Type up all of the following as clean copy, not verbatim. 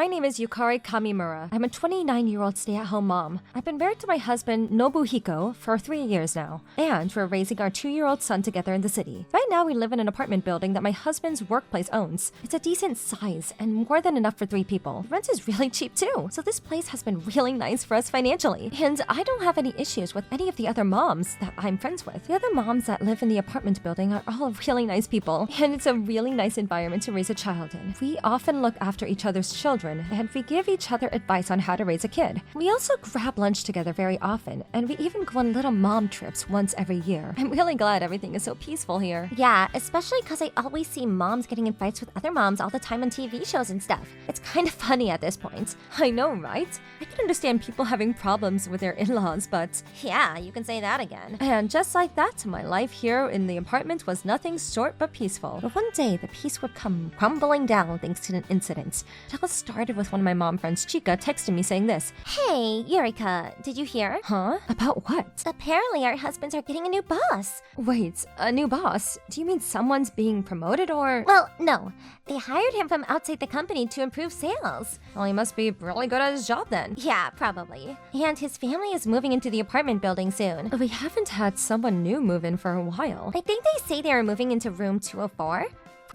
My name is Yukari Kamimura. I'm a 29-year-old stay-at-home mom. I've been married to my husband, Nobuhiko, for 3 years now, and we're raising our 2-year-old son together in the city. Right now, we live in an apartment building that my husband's workplace owns. It's a decent size and more than enough for 3 people. Rent is really cheap too, so this place has been really nice for us financially. And I don't have any issues with any of the other moms that I'm friends with. The other moms that live in the apartment building are all really nice people, and it's a really nice environment to raise a child in. We often look after each other's children, and we give each other advice on how to raise a kid. We also grab lunch together very often, and we even go on little mom trips once every year. I'm really glad everything is so peaceful here. Yeah, especially because I always see moms getting in fights with other moms all the time on TV shows and stuff. It's kind of funny at this point. I know, right? I can understand people having problems with their in-laws, but yeah, you can say that again. And just like that, my life here in the apartment was nothing short but peaceful. But one day, the peace would come crumbling down thanks to an incident. It all started with one of my mom friends, Chika, texting me saying this. Hey, Eureka, did you hear? Huh? About what? Apparently our husbands are getting a new boss. Wait, a new boss? Do you mean someone's being promoted or? Well, no. They hired him from outside the company to improve sales. Well, he must be really good at his job then. Yeah, probably. And his family is moving into the apartment building soon. We haven't had someone new move in for a while. I think they say they are moving into room 204.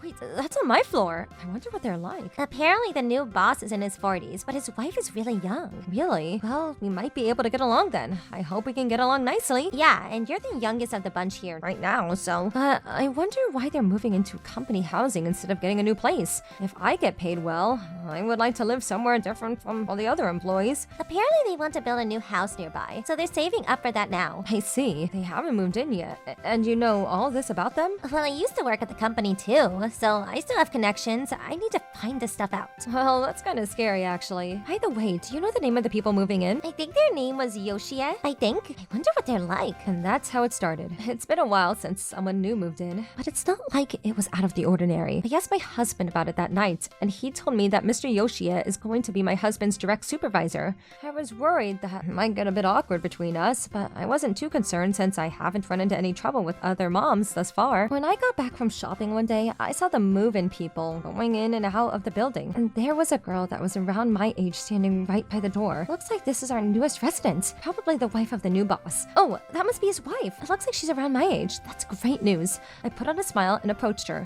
Wait, that's on my floor. I wonder what they're like. Apparently the new boss is in his 40s, but his wife is really young. Really? Well, we might be able to get along then. I hope we can get along nicely. Yeah, and you're the youngest of the bunch here right now, so... But I wonder why they're moving into company housing instead of getting a new place. If I get paid well, I would like to live somewhere different from all the other employees. Apparently they want to build a new house nearby, so they're saving up for that now. I see. They haven't moved in yet. And you know all this about them? Well, I used to work at the company too, so I still have connections. I need to find this stuff out. Well, that's kind of scary, actually. By the way, do you know the name of the people moving in? I think their name was Yoshie, I think. I wonder what they're like. And that's how it started. It's been a while since someone new moved in, but it's not like it was out of the ordinary. I asked my husband about it that night, and he told me that Mr. Yoshie is going to be my husband's direct supervisor. I was worried that it might get a bit awkward between us, but I wasn't too concerned since I haven't run into any trouble with other moms thus far. When I got back from shopping one day, I saw the move-in people going in and out of the building, and there was a girl that was around my age standing right by the door. Looks like this is our newest resident, probably the wife of the new boss. Oh, that must be his wife. It looks like she's around my age. That's great news. I put on a smile and approached her.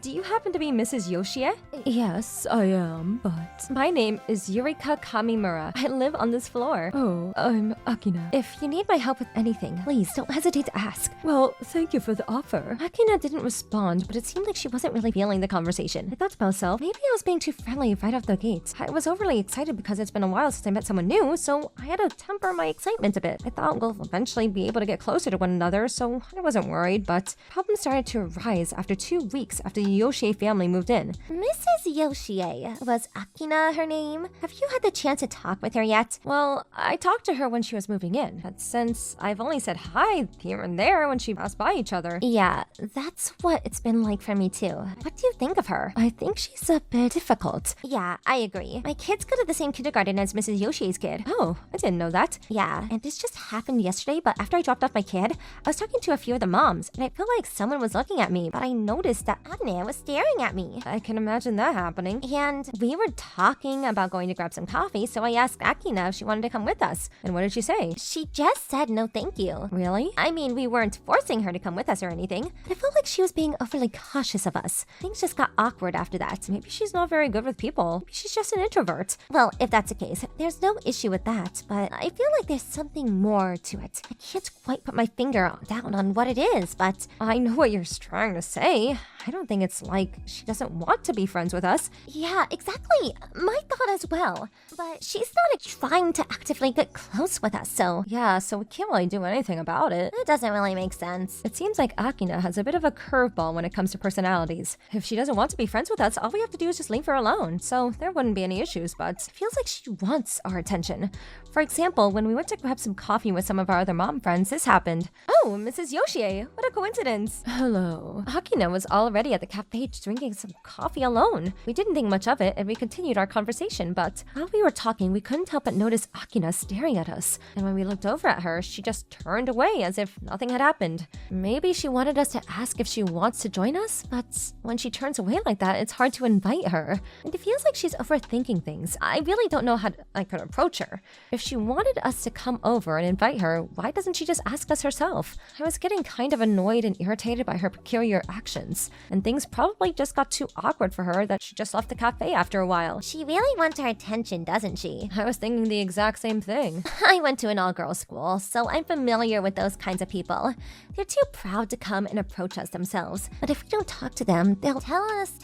Do you happen to be Mrs. Yoshie? Yes, I am, but my name is Eureka Kamimura. I live on this floor. Oh, I'm Akina. If you need my help with anything, please don't hesitate to ask. Well, thank you for the offer. Akina didn't respond, but it seemed like she wasn't really feeling the conversation. I thought to myself, maybe I was being too friendly right off the gate. I was overly excited because it's been a while since I met someone new, so I had to temper my excitement a bit. I thought we'll eventually be able to get closer to one another, so I wasn't worried, but problems started to arise after 2 weeks after the Yoshie family moved in. Mrs. Yoshie, was Akina her name? Have you had the chance to talk with her yet? Well, I talked to her when she was moving in, but since I've only said hi here and there when she passed by each other. Yeah, that's what it's been like for me too. What do you think of her? I think she's a bit difficult. Yeah, I agree. My kids go to the same kindergarten as Mrs. Yoshie's kid. Oh, I didn't know that. Yeah, and this just happened yesterday, but after I dropped off my kid, I was talking to a few of the moms, and I feel like someone was looking at me, but I noticed that Agne was staring at me. I can imagine that happening. And we were talking about going to grab some coffee, so I asked Akina if she wanted to come with us. And what did she say? She just said no thank you. Really? I mean, we weren't forcing her to come with us or anything. I felt like she was being overly cautious of us. Things just got awkward after that. Maybe she's not very good with people. Maybe she's just an introvert. Well, if that's the case, there's no issue with that, but I feel like there's something more to it. I can't quite put my finger down on what it is, but I know what you're trying to say. I don't think it's like she doesn't want to be friends with us. Yeah, exactly. My thought as well. But she's not trying to actively get close with us, so... Yeah, so we can't really do anything about it. It doesn't really make sense. It seems like Akina has a bit of a curveball when it comes to personalities. If she doesn't want to be friends with us, all we have to do is just leave her alone. So there wouldn't be any issues, but it feels like she wants our attention. For example, when we went to grab some coffee with some of our other mom friends, this happened. Oh, Mrs. Yoshie, what a coincidence. Hello. Akina was already at the cafe drinking some coffee alone. We didn't think much of it, and we continued our conversation, but while we were talking, we couldn't help but notice Akina staring at us. And when we looked over at her, she just turned away as if nothing had happened. Maybe she wanted us to ask if she wants to join us, but but when she turns away like that, it's hard to invite her. And it feels like she's overthinking things. I really don't know how I could approach her. If she wanted us to come over and invite her, why doesn't she just ask us herself? I was getting kind of annoyed and irritated by her peculiar actions, and things probably just got too awkward for her that she just left the cafe after a while. She really wants our attention, doesn't she? I was thinking the exact same thing. I went to an all-girls school, so I'm familiar with those kinds of people. They're too proud to come and approach us themselves. But if we don't talk to them, they'll tell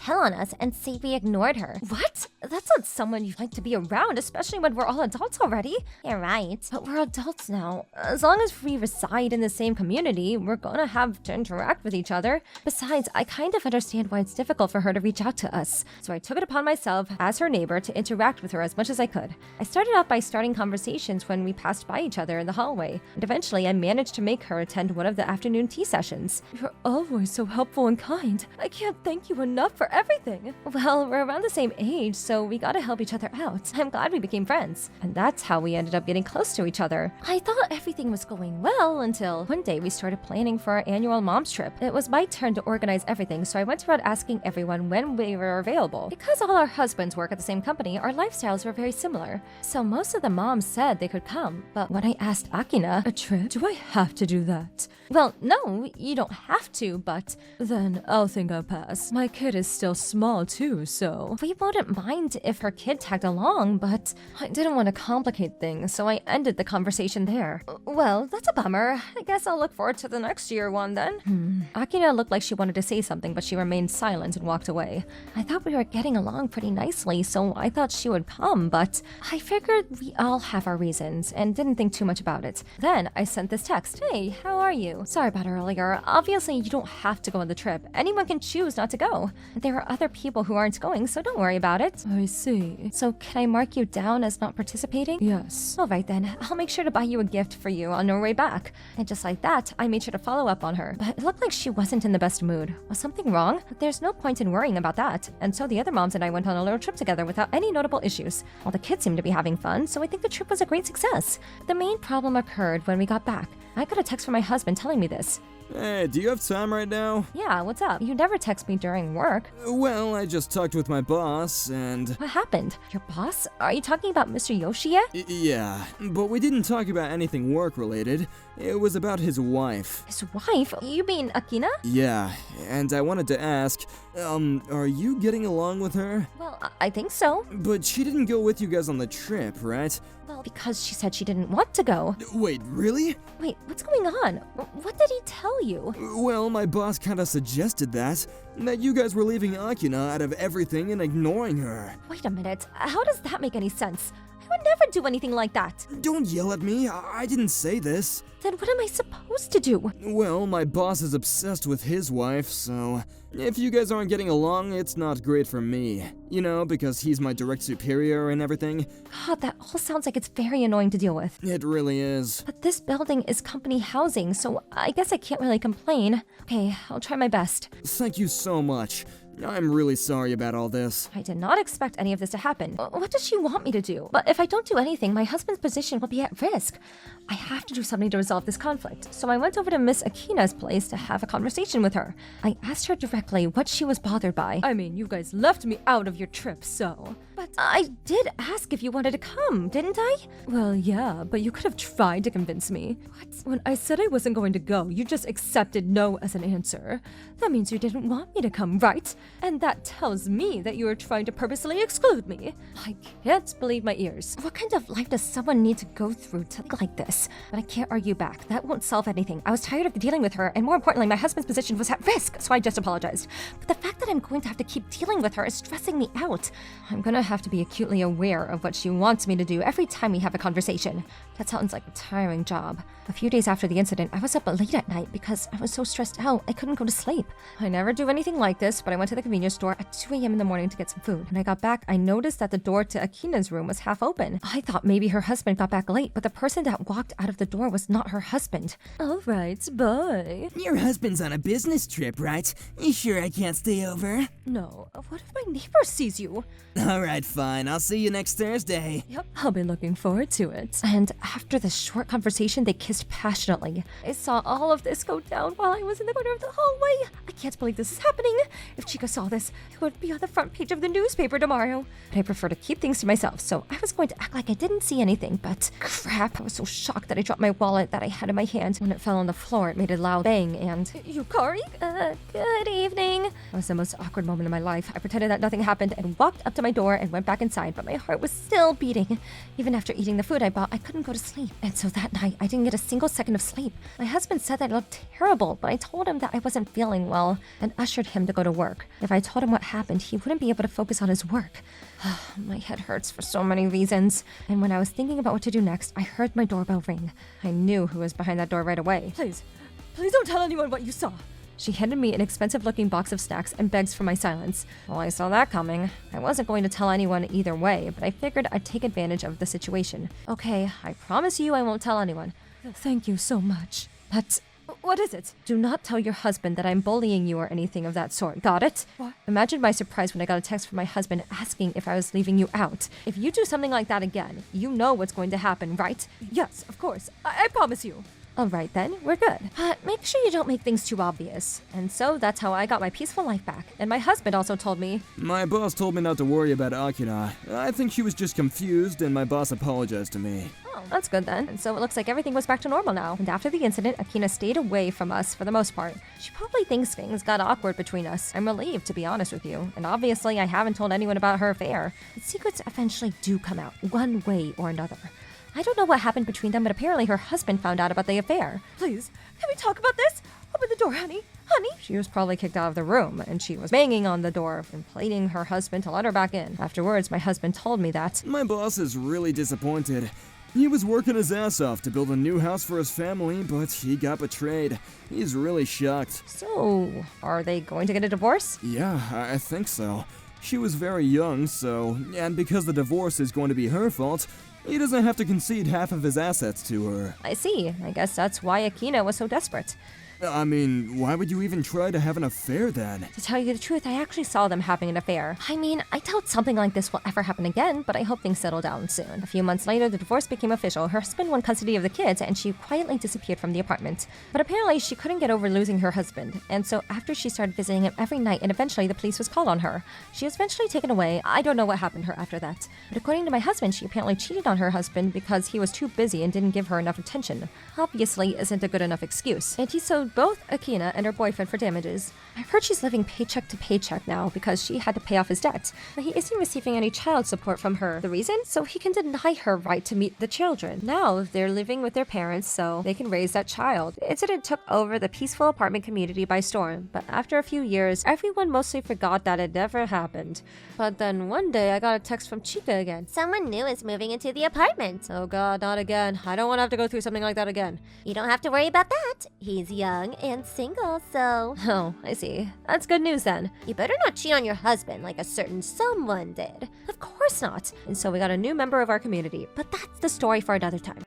on us and say we ignored her. What? That's not someone you'd like to be around, especially when we're all adults already. You're right. But we're adults now. As long as we reside in the same community, we're gonna have to interact with each other. Besides, I kind of understand why it's difficult for her to reach out to us. So I took it upon myself, as her neighbor, to interact with her as much as I could. I started out by starting conversations when we passed by each other in the hallway, and eventually I managed to make her attend one of the afternoon tea sessions. You're always so helpful and kind. I can't thank you enough for everything. Well, we're around the same age, so we gotta help each other out. I'm glad we became friends. And that's how we ended up getting close to each other. I thought everything was going well until one day we started planning for our annual mom's trip. It was my turn to organize everything, so I went around asking everyone when we were available. Because all our husbands work at the same company, our lifestyles were very similar. So most of the moms said they could come, but when I asked Akina, a trip? Do I have to do that? Well, no, you don't have to, but then I'll think I'll pass. My kid is still small too, so we wouldn't mind if her kid tagged along, but I didn't want to complicate things, so I ended the conversation there. Well, that's a bummer. I guess I'll look forward to the next year one then. Akina looked like she wanted to say something, but she remained silent and walked away. I thought we were getting along pretty nicely, so I thought she would come, but I figured we all have our reasons and didn't think too much about it. Then I sent this text. Hey, how are you? Sorry about earlier. Obviously, you don't have to go on the trip. Anyone can choose not to go. There are other people who aren't going, so don't worry about it. I see. So can I mark you down as not participating? Yes. All right then. I'll make sure to buy you a gift for you on our way back. And just like that, I made sure to follow up on her. But it looked like she wasn't in the best mood. Was something wrong? There's no point in worrying about that. And so the other moms and I went on a little trip together without any notable issues. All the kids seemed to be having fun, so I think the trip was a great success. The main problem occurred when we got back. I got a text from my husband telling me this. Hey, do you have time right now? Yeah, what's up? You never text me during work. Well, I just talked with my boss and... What happened? Your boss? Are you talking about Mr. Yoshie? Yeah, but we didn't talk about anything work-related. It was about his wife. His wife? You mean Akina? Yeah, and I wanted to ask, are you getting along with her? Well, I think so. But she didn't go with you guys on the trip, right? Well, because she said she didn't want to go. Wait, really? Wait, what's going on? What did he tell you? Well, my boss kinda suggested that you guys were leaving Akina out of everything and ignoring her. Wait a minute. How does that make any sense? I would never do anything like that. Don't yell at me. I didn't say this. Then what am I supposed to do? Well, my boss is obsessed with his wife, so if you guys aren't getting along, it's not great for me. You know, because he's my direct superior and everything. God, that all sounds like it's very annoying to deal with. It really is. But this building is company housing, so I guess I can't really complain. Okay, I'll try my best. Thank you so much. I'm really sorry about all this. I did not expect any of this to happen. What does she want me to do? But if I don't do anything, my husband's position will be at risk. I have to do something to resolve this conflict. So I went over to Miss Akina's place to have a conversation with her. I asked her directly what she was bothered by. I mean, you guys left me out of your trip, so... But I did ask if you wanted to come, didn't I? Well, yeah, but you could have tried to convince me. What? When I said I wasn't going to go, you just accepted no as an answer. That means you didn't want me to come, right? And that tells me that you were trying to purposely exclude me. I can't believe my ears. What kind of life does someone need to go through to think like this? But I can't argue back. That won't solve anything. I was tired of dealing with her, and more importantly, my husband's position was at risk, so I just apologized. But the fact that I'm going to have to keep dealing with her is stressing me out. I'm gonna have to be acutely aware of what she wants me to do every time we have a conversation. That sounds like a tiring job. A few days after the incident, I was up late at night because I was so stressed out I couldn't go to sleep. I never do anything like this, but I went to the the convenience store at 2 a.m. in the morning to get some food. When I got back, I noticed that the door to Akina's room was half open. I thought maybe her husband got back late, but the person that walked out of the door was not her husband. All right, bye. Your husband's on a business trip, right? You sure I can't stay over? No, what if my neighbor sees you? Alright, fine. I'll see you next Thursday. Yep, I'll be looking forward to it. And after the short conversation, they kissed passionately. I saw all of this go down while I was in the corner of the hallway. I can't believe this is happening. If Chica saw this, it would be on the front page of the newspaper tomorrow. But I prefer to keep things to myself, so I was going to act like I didn't see anything, but crap, I was so shocked that I dropped my wallet that I had in my hand. When it fell on the floor, it made a loud bang, and... Yukari? Good evening. That was the most awkward moment of my life. I pretended that nothing happened and walked up to my door and went back inside, but my heart was still beating. Even after eating the food I bought, I couldn't go to sleep. And so that night, I didn't get a single second of sleep. My husband said that I looked terrible, but I told him that I wasn't feeling well and ushered him to go to work. If I told him what happened, he wouldn't be able to focus on his work. My head hurts for so many reasons. And when I was thinking about what to do next, I heard my doorbell ring. I knew who was behind that door right away. Please don't tell anyone what you saw. She handed me an expensive-looking box of snacks and begs for my silence. Well, I saw that coming. I wasn't going to tell anyone either way, but I figured I'd take advantage of the situation. Okay, I promise you I won't tell anyone. Thank you so much. But what is it? Do not tell your husband that I'm bullying you or anything of that sort. Got it? What? Imagine my surprise when I got a text from my husband asking if I was leaving you out. If you do something like that again, you know what's going to happen, right? Yes, of course. I promise you. All right then, we're good. But make sure you don't make things too obvious. And so that's how I got my peaceful life back. And my husband also told me... My boss told me not to worry about Akina. I think she was just confused, and my boss apologized to me. Oh, that's good then. And so it looks like everything was back to normal now. And after the incident, Akina stayed away from us for the most part. She probably thinks things got awkward between us. I'm relieved, to be honest with you. And obviously, I haven't told anyone about her affair. But secrets eventually do come out, one way or another. I don't know what happened between them, but apparently her husband found out about the affair. Please, can we talk about this? Open the door, honey. Honey? She was probably kicked out of the room, and she was banging on the door and pleading her husband to let her back in. Afterwards, my husband told me that... My boss is really disappointed. He was working his ass off to build a new house for his family, but he got betrayed. He's really shocked. So, are they going to get a divorce? Yeah, I think so. She was very young, and because the divorce is going to be her fault, he doesn't have to concede half of his assets to her. I see. I guess that's why Akina was so desperate. I mean, why would you even try to have an affair then? To tell you the truth, I actually saw them having an affair. I mean, I doubt something like this will ever happen again, but I hope things settle down soon. A few months later, the divorce became official. Her husband won custody of the kids, and she quietly disappeared from the apartment. But apparently, she couldn't get over losing her husband. And so after she started visiting him every night, and eventually the police was called on her. She was eventually taken away. I don't know what happened to her after that. But according to my husband, she apparently cheated on her husband because he was too busy and didn't give her enough attention. Obviously isn't a good enough excuse. And he sued both Akina and her boyfriend for damages. I've heard she's living paycheck to paycheck now because she had to pay off his debt. But he isn't receiving any child support from her. The reason? So he can deny her right to meet the children. Now they're living with their parents so they can raise that child. The incident took over the peaceful apartment community by storm, but after a few years, everyone mostly forgot that it never happened. But then one day I got a text from Chica again. Someone new is moving into the apartment. Oh god, not again. I don't want to have to go through something like that again. You don't have to worry about that. He's young and single, so... Oh, I see. That's good news then. You better not cheat on your husband like a certain someone did. Of course not. And so we got a new member of our community. But that's the story for another time.